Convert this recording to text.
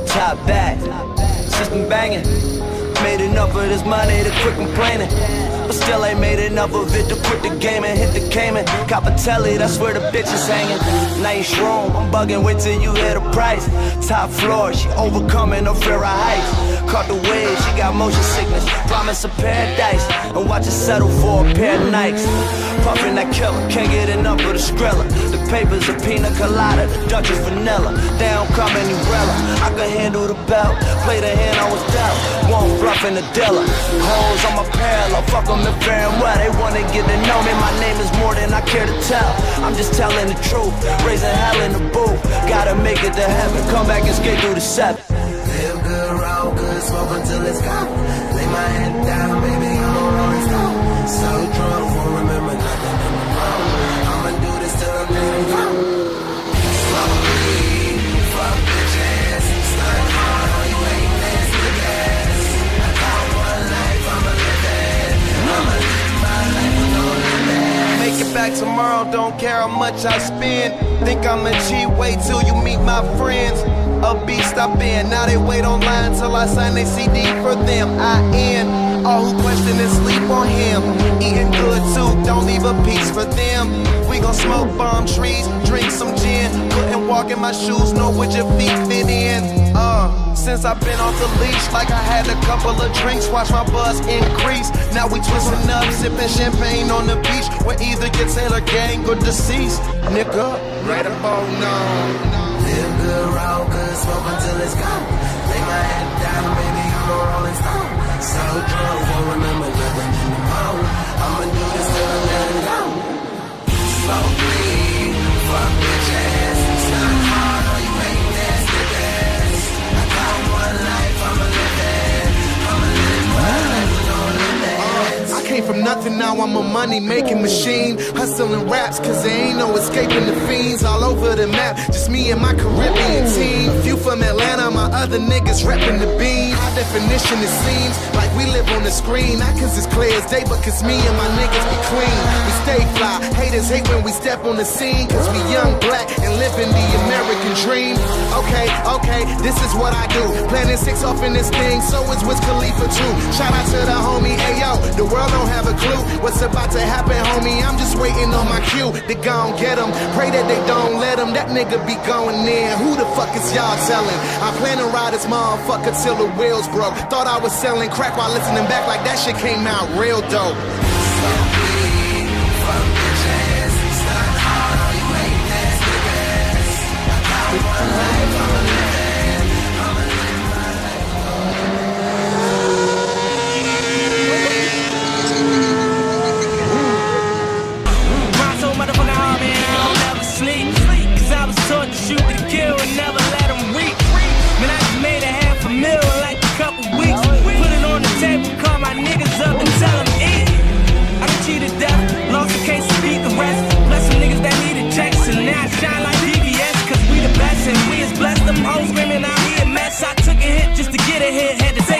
Top back, system banging. Made enough of this money to quit complaining, but still ain't made enough of it to quit the game and hit the Cayman. Cop a telly, that's where the bitch is hanging. Nice room, I'm bugging, wait till you hear the price. Top floor, she overcoming her fear of heights. Caught the wave, she got motion sickness. Promise of paradise, and watch her settle for a pair of Nikes. Puffin' that killer, can't get enough of the Skrilla. The papers a pina colada, the Dutch is vanilla. They don't come any umbrella, I can handle the belt. Play the hand I was dealt, won't bluff in the dealer. Hoes on my parallel, fuck them if fair and well. They wanna get to know me, my name is more than I care to tell. I'm just telling the truth, raising hell in the booth. Gotta make it to heaven, come back and skate through the seven. Live good, roll good, smoke until it's gone. Lay my head down, baby, I'm a rolling stone. So drunk, won't remember nothing in the wrong. I'ma do this till I'm dead and gone. Slowly, fuck bitches, stunt hard on you ain't this the best. I got one life, I'ma live it. I'ma live my life with no limit. Make it back tomorrow, don't care how much I spend. Think I'ma cheat, wait till you meet my friends. A beast I've been, now they wait online till I sign they CD for them. I end all who question and sleep on him. Eating good too, don't leave a piece for them. We gon' smoke bomb trees, drink some gin. Couldn't walk in my shoes, nor would your feet fit in. Since I've been off the leash, like I had a couple of drinks, watch my buzz increase. Now we twisting up, sipping champagne on the beach. We're either get Taylor gang or deceased. Nigga, right about now. Live good, roll good, smoke until it's gone. Lay my head down, baby, I'm a rolling stone. So drunk, won't remember nothing in the morning. I'ma do this till I'm dead and gone. Slow bleed, fuck bitches. Stunt hard on you ain't this the best. I got one life, I'ma live it. I'ma live my life with no limits. I came from nothing, now I'm a money-making machine. Hustling raps, cause there ain't no escaping the fiends. All over the map, just me and my Caribbean team. A few from Atlanta, my other niggas repping the beam. High definition, it seems like we live on the screen. Not cause it's clear as day, but cause me and my niggas be clean. We stay fly, haters hate when we step on the scene. Cause we young, black, and living the American dream. Okay, this is what I do. Planning 6 off in this thing, so is Wiz Khalifa too. Shout out to the homie, ayo, the world don't have a clue what's about to happen, homie. I'm just waiting on my cue to go and get them. Pray that they don't let him, that nigga be going in. Who the fuck is y'all telling? I plan to ride this motherfucker till the wheels broke. Thought I was selling crack while listening back like that shit came out real dope. Shoot to kill and never let them reach. Man, I just made $500,000 in like a couple weeks. Put it on the table, call my niggas up and tell them eat. I done cheated death, lost a case, beat the rest. Bless some niggas that needed checks, and now I shine like DVS. Cause we the best and we is blessed. Them hoes screaming out, we a mess. I took a hit just to get a hit, had to take